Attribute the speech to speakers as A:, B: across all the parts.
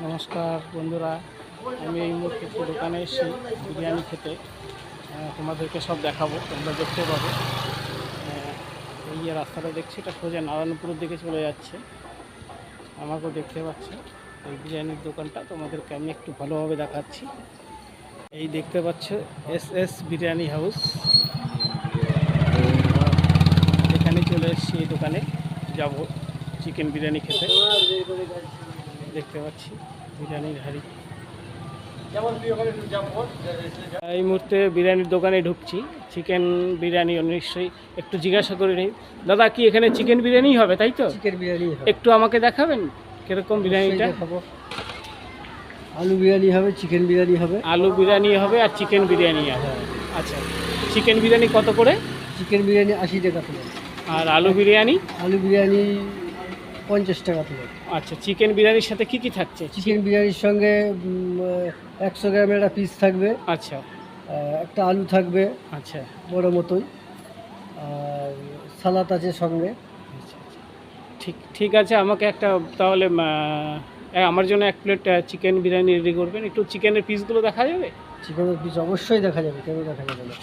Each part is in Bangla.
A: নমস্কার বন্ধুরা, আমি এই মুহূর্তে একটু দোকানে এসেছি বিরিয়ানি খেতে। তোমাদেরকে সব দেখাবো, তোমরা দেখতে পাবো। এই যে রাস্তাটা দেখছি, এটা সোজা নারায়ণপুরের দিকে চলে যাচ্ছে। আমাকেও দেখতে পাচ্ছি এই বিরিয়ানির দোকানটা, তোমাদেরকে আমি একটু ভালোভাবে দেখাচ্ছি। এই দেখতে পাচ্ছ এস বিরিয়ানি হাউস। এখানে চলে এসেছি, এই দোকানে যাব চিকেন বিরিয়ানি খেতে। দেখতে পাচ্ছি বিরিয়ানির হাঁড়ি। এই মুহূর্তে বিরিয়ানির দোকানে ঢুকছি, চিকেন বিরিয়ানি। নিশ্চয়ই একটু জিজ্ঞাসা করে নিই, দাদা কি এখানে চিকেন বিরিয়ানি হবে, তাই তো?
B: চিকেন বিরিয়ানি
A: একটু আমাকে দেখাবেন কিরকম বিরিয়ানিটা?
B: আলু বিরিয়ানি হবে, চিকেন বিরিয়ানি হবে।
A: আলু বিরিয়ানি হবে আর চিকেন বিরিয়ানি হবে। আচ্ছা, চিকেন বিরিয়ানি কত করে?
B: চিকেন বিরিয়ানি 80 টাকা প্লেট।
A: আর আলু বিরিয়ানি?
B: আলু বিরিয়ানি 50 টাকা প্লেট।
A: আচ্ছা, চিকেন বিরিয়ানির সাথে কি কি থাকছে?
B: চিকেন বিরিয়ানির সঙ্গে 100 গ্রামের একটা পিস থাকবে।
A: আচ্ছা,
B: একটা আলু থাকবে,
A: আচ্ছা,
B: বড় মতোই। আর সালাদ আছে সঙ্গে।
A: ঠিক আছে। আমাকে একটা তাহলে আমার জন্য 1 প্লেট চিকেন বিরিয়ানি রেডি করবেন। একটু চিকেনের পিসগুলো দেখা যাবে?
B: চিকেনের পিস অবশ্যই দেখা যাবে, কেন দেখা যাবে না?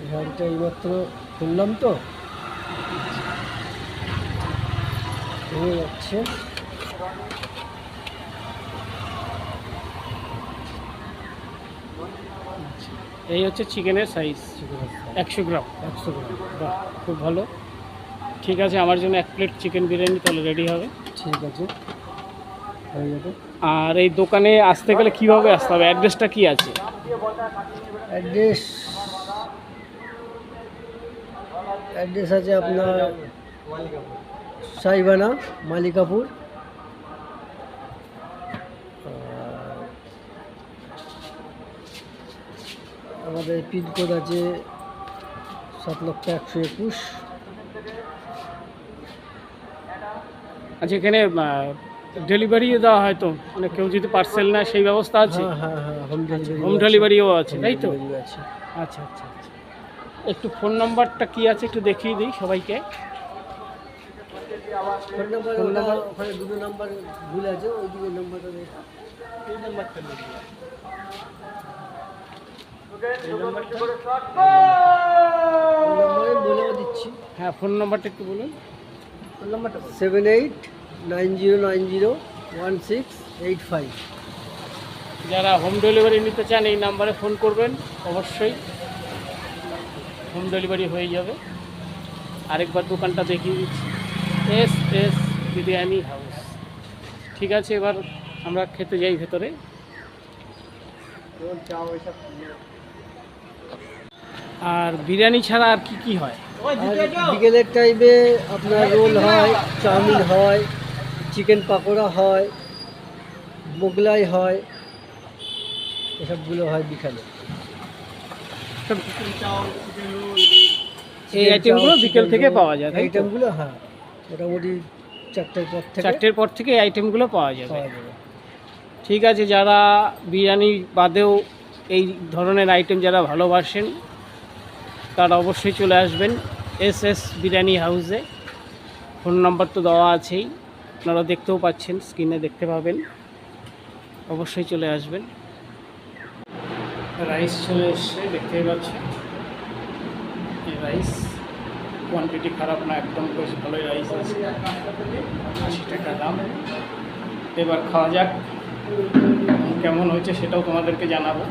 B: এখানটা এইমাত্র খুললাম তো, হয়ে যাচ্ছে।
A: এই হচ্ছে চিকেনের সাইজ, 100 গ্রাম।
B: 100 গ্রাম।
A: বাহ, খুব ভালো। ঠিক আছে, আমার জন্য 1 প্লেট চিকেন বিরিয়ানি তাহলে রেডি হবে।
B: ঠিক আছে, হয়ে যাবে।
A: আর এই দোকানে আসতে গেলে কীভাবে আসতে হবে? অ্যাড্রেসটা কি আছে?
B: অ্যাড্রেস আছে আপনার সাইবানা, মালিকাপুর। আমাদের পিনকোড আছে 7,121,000।
A: আচ্ছা, এখানে ডেলিভারিও দেওয়া হয় তো? মানে কেউ যদি পার্সেল নেয় সেই ব্যবস্থা আছে?
B: হ্যাঁ,
A: হোম ডেলিভারিও আছে, তাই তো?
B: আছে।
A: আচ্ছা আচ্ছা আচ্ছা। একটু ফোন নাম্বারটা কি আছে একটু দেখিয়ে দিই সবাইকে।
B: ফোন নাম্বার ওখানে দুটো নাম্বার ভুল আছে, ওইদিকে নাম্বারটা দেখা। এই নাম্বারটা বলেও দিচ্ছি।
A: হ্যাঁ, ফোন নাম্বারটা একটু বলুন।
B: ফোন নাম্বারটা 7890901685।
A: যারা হোম ডেলিভারি নিতে চান এই নাম্বারে ফোন করবেন, অবশ্যই হোম ডেলিভারি হয়ে যাবে। আরেকবার দোকানটা দেখিয়ে দিচ্ছি, এস বিরিয়ানি হাউস। ঠিক আছে, এবার আমরা খেতে যাই ভেতরে। আর বিরিয়ানি ছাড়া আর কি কি হয়?
B: বিকেলের টাইমে আপনার রোল হয়, চাউমিন হয়, চিকেন পাকোড়া হয়, মোগলাই হয়, এসবগুলো হয় বিকালে।
A: এই আইটেমগুলো বিকেল থেকে পাওয়া যায়?
B: আইটেমগুলো হ্যাঁ, মোটামুটি
A: 4টের পর থেকে এই আইটেমগুলো পাওয়া যাবে। ঠিক আছে, যারা বিরিয়ানি বাদেও এই ধরনের আইটেম যারা ভালোবাসেন তারা অবশ্যই চলে আসবেন এস বিরিয়ানি হাউসে। ফোন নাম্বার তো দেওয়া আছেই, আপনারা দেখতেও পাচ্ছেন, স্ক্রিনে দেখতে পাবেন। অবশ্যই চলে আসবেন। রাইস চলে এসছে, দেখতেই পাচ্ছেন। এই রাইস কোয়ান্টিটি খারাপ না, একদম বেশ ভালোই রাইস আছে। 80 টাকা দাম। এবার খাওয়া যাক, কেমন হয়েছে সেটাও তোমাদেরকে জানাবো।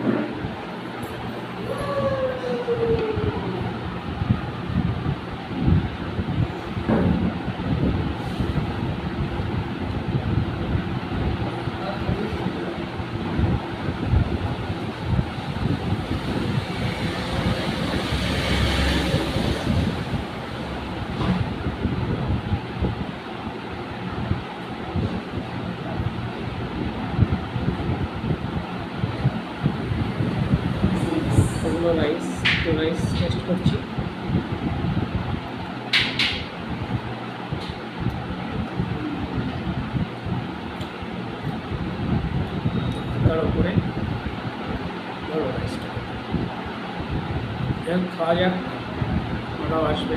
A: হলো রাইস, তো রাইস টেস্ট করছি। তার উপরে ধরো রাইসটা খাওয়া যাক, ওরাও আসবে।